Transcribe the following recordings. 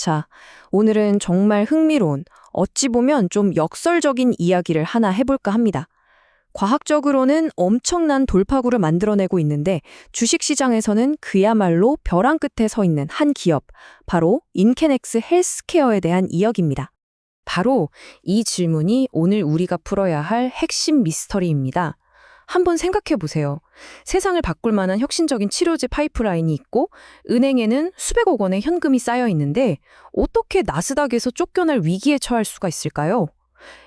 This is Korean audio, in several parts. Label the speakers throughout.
Speaker 1: 자, 오늘은 정말 흥미로운, 어찌 보면 좀 역설적인 이야기를 하나 해볼까 합니다. 과학적으로는 엄청난 돌파구를 만들어내고 있는데 주식시장에서는 그야말로 벼랑 끝에 서 있는 한 기업, 바로 인케넥스 헬스케어에 대한 이야기입니다. 바로 이 질문이 오늘 우리가 풀어야 할 핵심 미스터리입니다. 한번 생각해 보세요. 세상을 바꿀 만한 혁신적인 치료제 파이프라인이 있고 은행에는 수백억 원의 현금이 쌓여 있는데 어떻게 나스닥에서 쫓겨날 위기에 처할 수가 있을까요?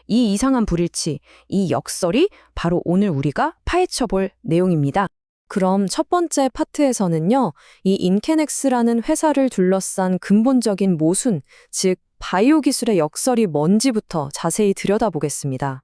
Speaker 1: 이 이상한 불일치, 이 역설이 바로 오늘 우리가 파헤쳐볼 내용입니다. 그럼 첫 번째 파트에서는요, 이 인케넥스라는 회사를 둘러싼 근본적인 모순, 즉 바이오 기술의 역설이 뭔지부터 자세히 들여다보겠습니다.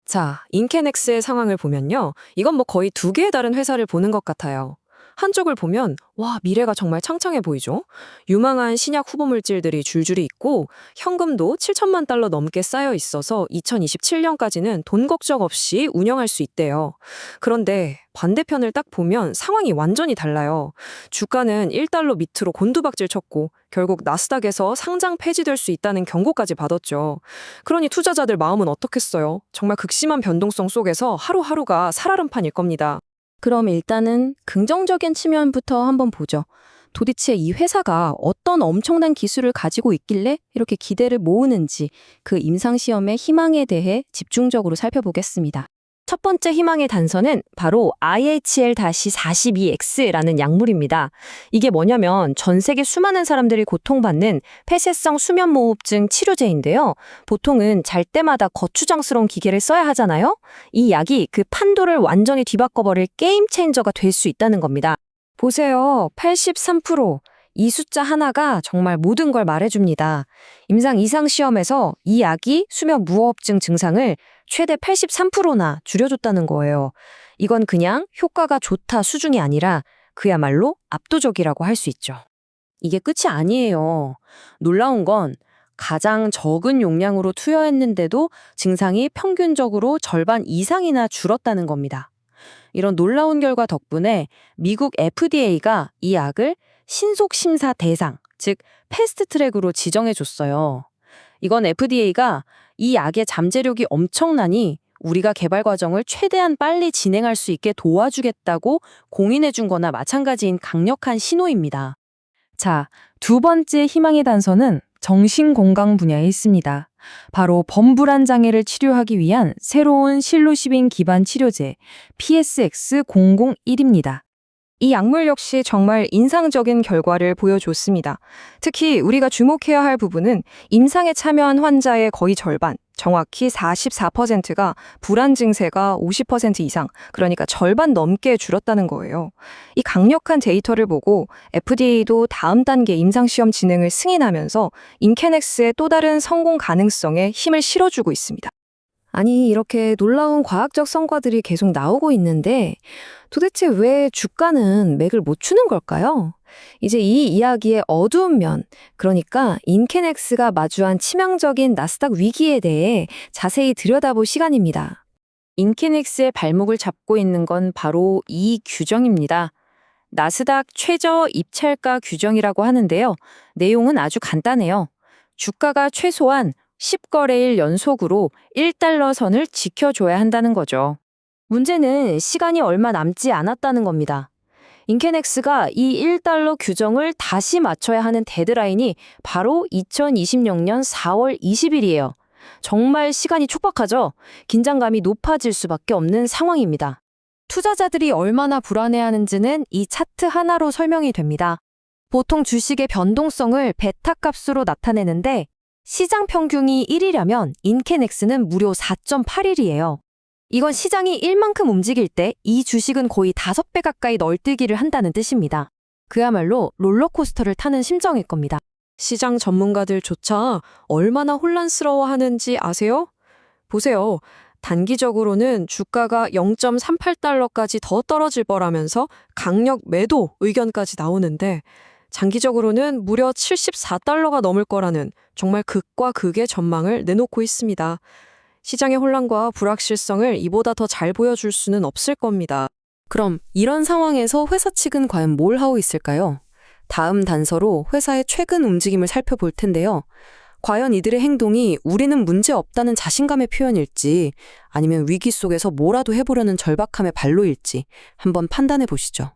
Speaker 1: 자, 인케넥스의 상황을 보면요, 이건 거의 두 개의 다른 회사를 보는 것 같아요. 한쪽을 보면 와, 미래가 정말 창창해 보이죠? 유망한 신약 후보 물질들이 줄줄이 있고 현금도 7천만 달러 넘게 쌓여 있어서 2027년까지는 돈 걱정 없이 운영할 수 있대요. 그런데 반대편을 딱 보면 상황이 완전히 달라요. 주가는 1달러 밑으로 곤두박질 쳤고 결국 나스닥에서 상장 폐지될 수 있다는 경고까지 받았죠. 그러니 투자자들 마음은 어떻겠어요? 정말 극심한 변동성 속에서 하루하루가 살얼음판일 겁니다. 그럼 일단은 긍정적인 측면부터 한번 보죠. 도대체 이 회사가 어떤 엄청난 기술을 가지고 있길래 이렇게 기대를 모으는지 그 임상시험의 희망에 대해 집중적으로 살펴보겠습니다. 첫 번째 희망의 단서는 바로 IHL-42X라는 약물입니다. 이게 뭐냐면 전 세계 수많은 사람들이 고통받는 폐쇄성 수면무호흡증 치료제인데요. 보통은 잘 때마다 거추장스러운 기계를 써야 하잖아요. 이 약이 그 판도를 완전히 뒤바꿔버릴 게임 체인저가 될 수 있다는 겁니다. 보세요. 83%. 이 숫자 하나가 정말 모든 걸 말해줍니다. 임상 이상 시험에서 이 약이 수면 무호흡증 증상을 최대 83%나 줄여줬다는 거예요. 이건 그냥 효과가 좋다 수준이 아니라 그야말로 압도적이라고 할 수 있죠. 이게 끝이 아니에요. 놀라운 건 가장 적은 용량으로 투여했는데도 증상이 평균적으로 절반 이상이나 줄었다는 겁니다. 이런 놀라운 결과 덕분에 미국 FDA가 이 약을 신속심사 대상, 즉 패스트트랙으로 지정해줬어요. 이건 FDA가 이 약의 잠재력이 엄청나니 우리가 개발 과정을 최대한 빨리 진행할 수 있게 도와주겠다고 공인해준 거나 마찬가지인 강력한 신호입니다. 자, 두 번째 희망의 단서는 정신건강 분야에 있습니다. 바로 범불안 장애를 치료하기 위한 새로운 실루시빈 기반 치료제 PSX001입니다. 이 약물 역시 정말 인상적인 결과를 보여줬습니다. 특히 우리가 주목해야 할 부분은 임상에 참여한 환자의 거의 절반, 정확히 44%가 불안 증세가 50% 이상, 그러니까 절반 넘게 줄었다는 거예요. 이 강력한 데이터를 보고 FDA도 다음 단계 임상시험 진행을 승인하면서 인케넥스의 또 다른 성공 가능성에 힘을 실어주고 있습니다. 아니, 이렇게 놀라운 과학적 성과들이 계속 나오고 있는데 도대체 왜 주가는 맥을 못 추는 걸까요? 이제 이 이야기의 어두운 면, 그러니까 인케넥스가 마주한 치명적인 나스닥 위기에 대해 자세히 들여다볼 시간입니다. 인케넥스의 발목을 잡고 있는 건 바로 이 규정입니다. 나스닥 최저 입찰가 규정이라고 하는데요. 내용은 아주 간단해요. 주가가 최소한 10거래일 연속으로 1달러 선을 지켜줘야 한다는 거죠. 문제는 시간이 얼마 남지 않았다는 겁니다. 인케넥스가 이 1달러 규정을 다시 맞춰야 하는 데드라인이 바로 2026년 4월 20일이에요. 정말 시간이 촉박하죠? 긴장감이 높아질 수밖에 없는 상황입니다. 투자자들이 얼마나 불안해하는지는 이 차트 하나로 설명이 됩니다. 보통 주식의 변동성을 베타 값으로 나타내는데 시장 평균이 1이라면 인케넥스는 무려 4.81이에요. 이건 시장이 1만큼 움직일 때 이 주식은 거의 5배 가까이 널뛰기를 한다는 뜻입니다. 그야말로 롤러코스터를 타는 심정일 겁니다. 시장 전문가들조차 얼마나 혼란스러워하는지 아세요? 보세요. 단기적으로는 주가가 0.38달러까지 더 떨어질 거라면서 강력 매도 의견까지 나오는데 장기적으로는 무려 74달러가 넘을 거라는 정말 극과 극의 전망을 내놓고 있습니다. 시장의 혼란과 불확실성을 이보다 더 잘 보여줄 수는 없을 겁니다. 그럼 이런 상황에서 회사 측은 과연 뭘 하고 있을까요?
Speaker 2: 다음 단서로 회사의 최근 움직임을 살펴볼 텐데요. 과연 이들의 행동이 우리는 문제 없다는 자신감의 표현일지 아니면 위기 속에서 뭐라도 해보려는 절박함의 발로일지 한번 판단해 보시죠.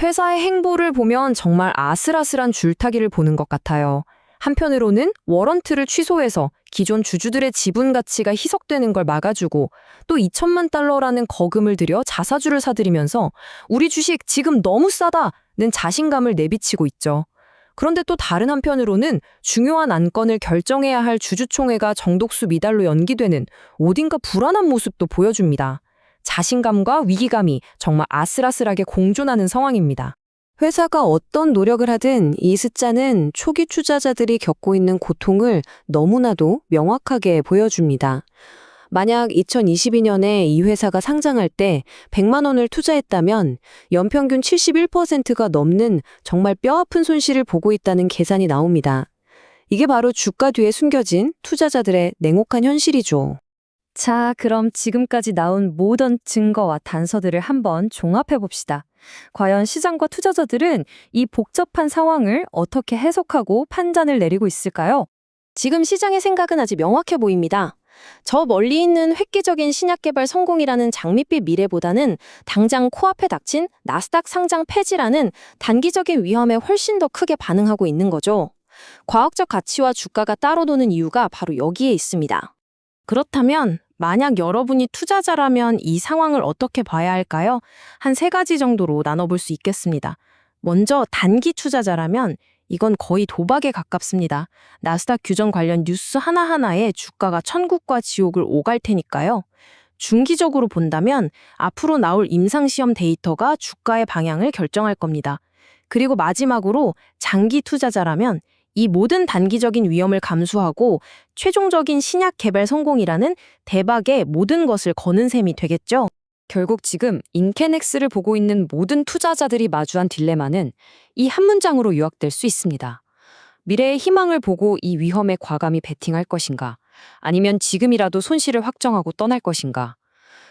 Speaker 1: 회사의 행보를 보면 정말 아슬아슬한 줄타기를 보는 것 같아요. 한편으로는 워런트를 취소해서 기존 주주들의 지분 가치가 희석되는 걸 막아주고 또 2천만 달러라는 거금을 들여 자사주를 사들이면서 우리 주식 지금 너무 싸다는 자신감을 내비치고 있죠. 그런데 또 다른 한편으로는 중요한 안건을 결정해야 할 주주총회가 정독수 미달로 연기되는 어딘가 불안한 모습도 보여줍니다. 자신감과 위기감이 정말 아슬아슬하게 공존하는 상황입니다.
Speaker 2: 회사가 어떤 노력을 하든 이 숫자는 초기 투자자들이 겪고 있는 고통을 너무나도 명확하게 보여줍니다. 만약 2022년에 이 회사가 상장할 때 100만 원을 투자했다면 연평균 71%가 넘는 정말 뼈아픈 손실을 보고 있다는 계산이 나옵니다. 이게 바로 주가 뒤에 숨겨진 투자자들의 냉혹한 현실이죠.
Speaker 1: 자, 그럼 지금까지 나온 모든 증거와 단서들을 한번 종합해 봅시다. 과연 시장과 투자자들은 이 복잡한 상황을 어떻게 해석하고 판단을 내리고 있을까요?
Speaker 3: 지금 시장의 생각은 아직 명확해 보입니다. 저 멀리 있는 획기적인 신약 개발 성공이라는 장밋빛 미래보다는 당장 코앞에 닥친 나스닥 상장 폐지라는 단기적인 위험에 훨씬 더 크게 반응하고 있는 거죠. 과학적 가치와 주가가 따로 노는 이유가 바로 여기에 있습니다. 그렇다면 만약 여러분이 투자자라면 이 상황을 어떻게 봐야 할까요? 한 3가지 정도로 나눠볼 수 있겠습니다. 먼저 단기 투자자라면 이건 거의 도박에 가깝습니다. 나스닥 규정 관련 뉴스 하나하나에 주가가 천국과 지옥을 오갈 테니까요. 중기적으로 본다면 앞으로 나올 임상시험 데이터가 주가의 방향을 결정할 겁니다. 그리고 마지막으로 장기 투자자라면 이 모든 단기적인 위험을 감수하고 최종적인 신약 개발 성공이라는 대박의 모든 것을 거는 셈이 되겠죠.
Speaker 1: 결국 지금 인케넥스를 보고 있는 모든 투자자들이 마주한 딜레마는 이 한 문장으로 요약될 수 있습니다. 미래의 희망을 보고 이 위험에 과감히 베팅할 것인가, 아니면 지금이라도 손실을 확정하고 떠날 것인가.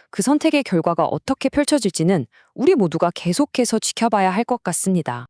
Speaker 1: 그 선택의 결과가 어떻게 펼쳐질지는 우리 모두가 계속해서 지켜봐야 할 것 같습니다.